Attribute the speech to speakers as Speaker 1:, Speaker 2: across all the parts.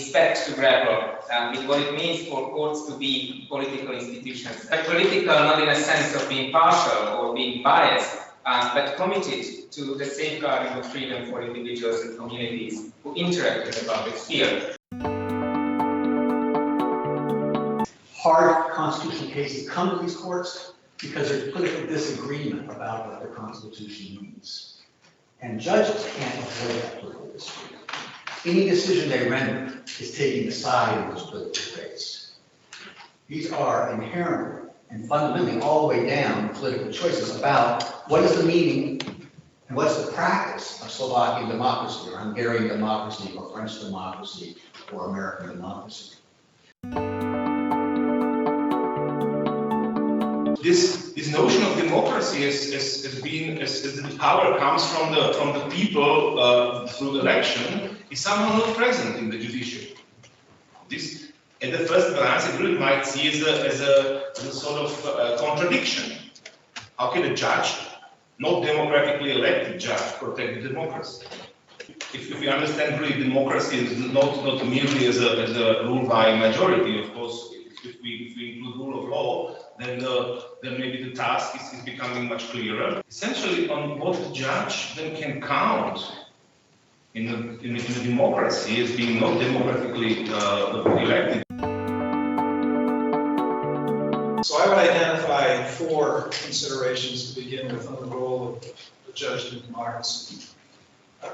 Speaker 1: expect to grapple with what it means for courts to be political institutions. But political not in a sense of being partial or being biased, but committed to the safeguarding of freedom for individuals and communities who interact in the public sphere.
Speaker 2: Hard constitutional cases come to these courts because there's political disagreement about what the Constitution means. And judges can't avoid that political disagreement. Any decision they render is taking a side in those political debates. These are inherently and fundamentally all the way down political choices about what is the meaning and what's the practice of Slovakian democracy or Hungarian democracy or French democracy or American democracy.
Speaker 3: This notion of democracy as the power comes from the people through election is somehow not present in the judiciary. This, at the first glance, it really might see as a sort of contradiction. How can a judge, not democratically elected judge, protect the democracy? If we understand really democracy is not merely as a rule by majority, of course, if we include rule of law, then maybe the task is becoming much clearer. Essentially, on what the judge then can count in the democracy as being not democratically elected.
Speaker 4: So I would identify 4 considerations to begin with on the role of the judge in democracy.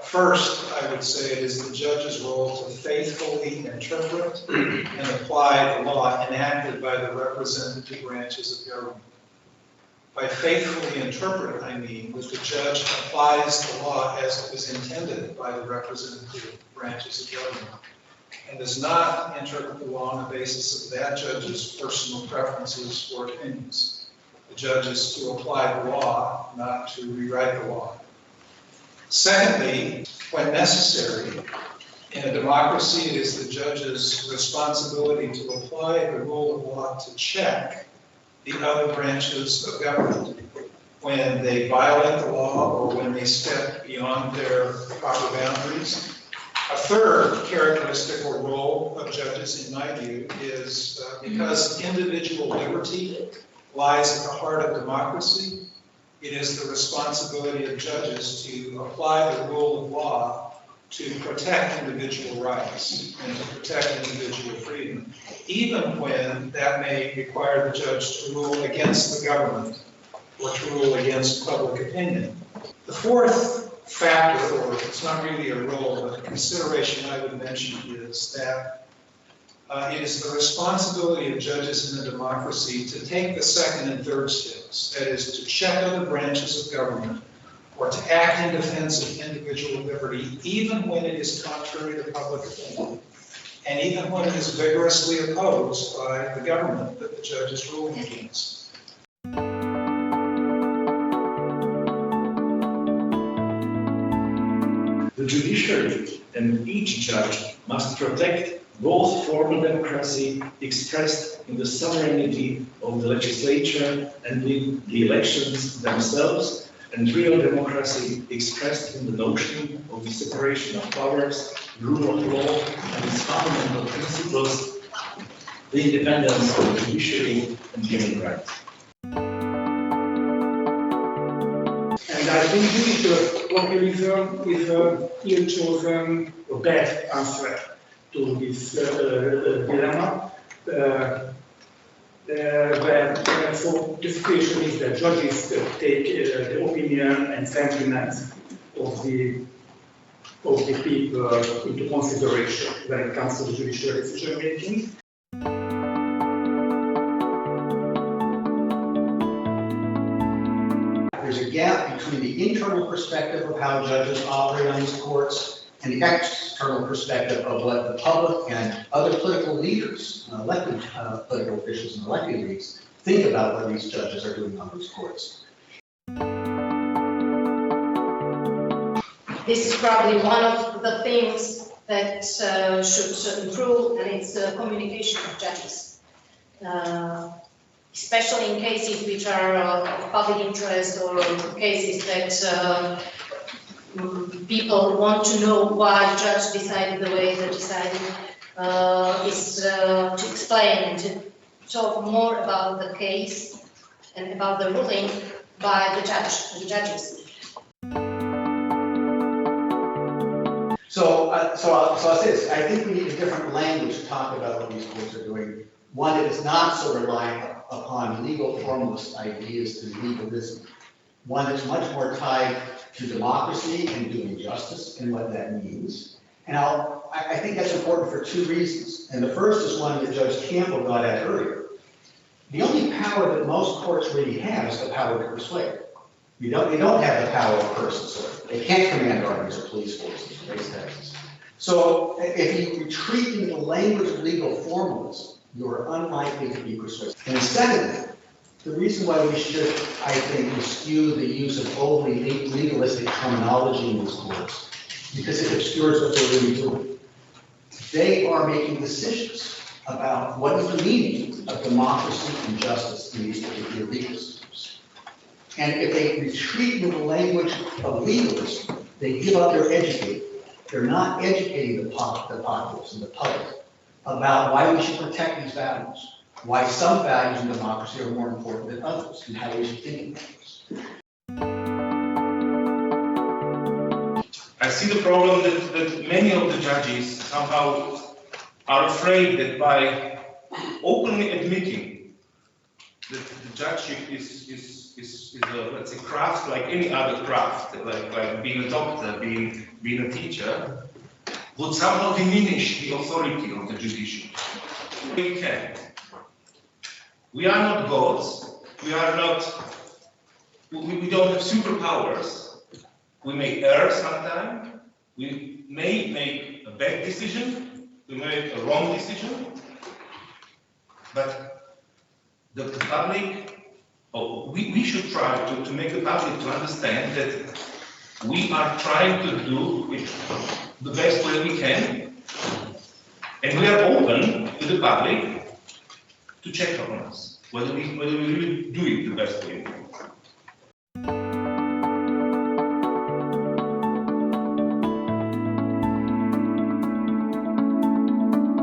Speaker 4: First, I would say it is the judge's role to faithfully interpret and apply the law enacted by the representative branches of government. By faithfully interpret, I mean that the judge applies the law as it was intended by the representative branches of government and does not interpret the law on the basis of that judge's personal preferences or opinions. The judge is to apply the law, not to rewrite the law. Secondly, when necessary, in a democracy, it is the judge's responsibility to apply the rule of law to check the other branches of government when they violate the law or when they step beyond their proper boundaries. A third characteristic or role of judges, in my view, is because individual liberty lies at the heart of democracy, it is the responsibility of judges to apply the rule of law to protect individual rights and to protect individual freedom, even when that may require the judge to rule against the government or to rule against public opinion. The fourth factor, or it's not really a role, but a consideration I would mention is that it is the responsibility of judges in a democracy to take the second and third steps, that is, to check other branches of government or to act in defense of individual liberty, even when it is contrary to public opinion, and even when it is vigorously opposed by the government that the judge is ruling against.
Speaker 5: The judiciary and each judge must protect both formal democracy expressed in the sovereignty of the legislature and in the elections themselves, and real democracy expressed in the notion of the separation of powers, rule of law, and its fundamental principles, the independence of the judiciary and human rights.
Speaker 6: And I think this populism is an ill-chosen or bad answer to this dilemma, where so the situation is that judges take the opinion and sentiments of the people into consideration when it comes to the judicial decision making.
Speaker 2: There's a gap between the internal perspective of how judges operate on these courts and the external perspective of what the public and other political leaders, elected political officials and elected leaders, think about what these judges are doing on these courts.
Speaker 7: This is probably one of the things that should improve, and it's the communication of judges. Especially in cases which are of public interest or cases that people want to know why the judge decided the way they decided. is to explain and to talk more about the case and about the ruling by the judges.
Speaker 2: So I'll say this, I think we need a different language to talk about what these courts are doing. One that is not so reliant upon legal formalist ideas and legalism. One that's much more tied to democracy and doing justice and what that means. And I think that's important for two reasons. And the first is one that Judge Campbell got at earlier. The only power that most courts really have is the power to persuade. They don't have the power of persuasion. They can't command armies or police forces or raise taxes. So if you retreat into the language of legal formalism, you are unlikely to be persuasive. And secondly, the reason why we should, I think, eschew the use of overly legalistic terminology in these courts, because it obscures what they're really doing. They are making decisions about what is the meaning of democracy and justice in these particular legal systems. And if they retreat into the language of legalism, they give up their educating. They're not educating the populace and the public about why we should protect these values, why some values in democracy are more important than others, and how we should think about this.
Speaker 3: I see the problem that many of the judges somehow are afraid that by openly admitting that the judgeship is a, let's say, craft like any other craft, like being a doctor, being a teacher, would somehow diminish the authority of the judiciary. We can't. We are not gods. We don't have superpowers. We may err sometimes. We may make a bad decision. We may make a wrong decision. But the public, we should try to make the public to understand that we are trying to do it the best way we can. And we are open to the public to check on us, whether we really do it the best way we can.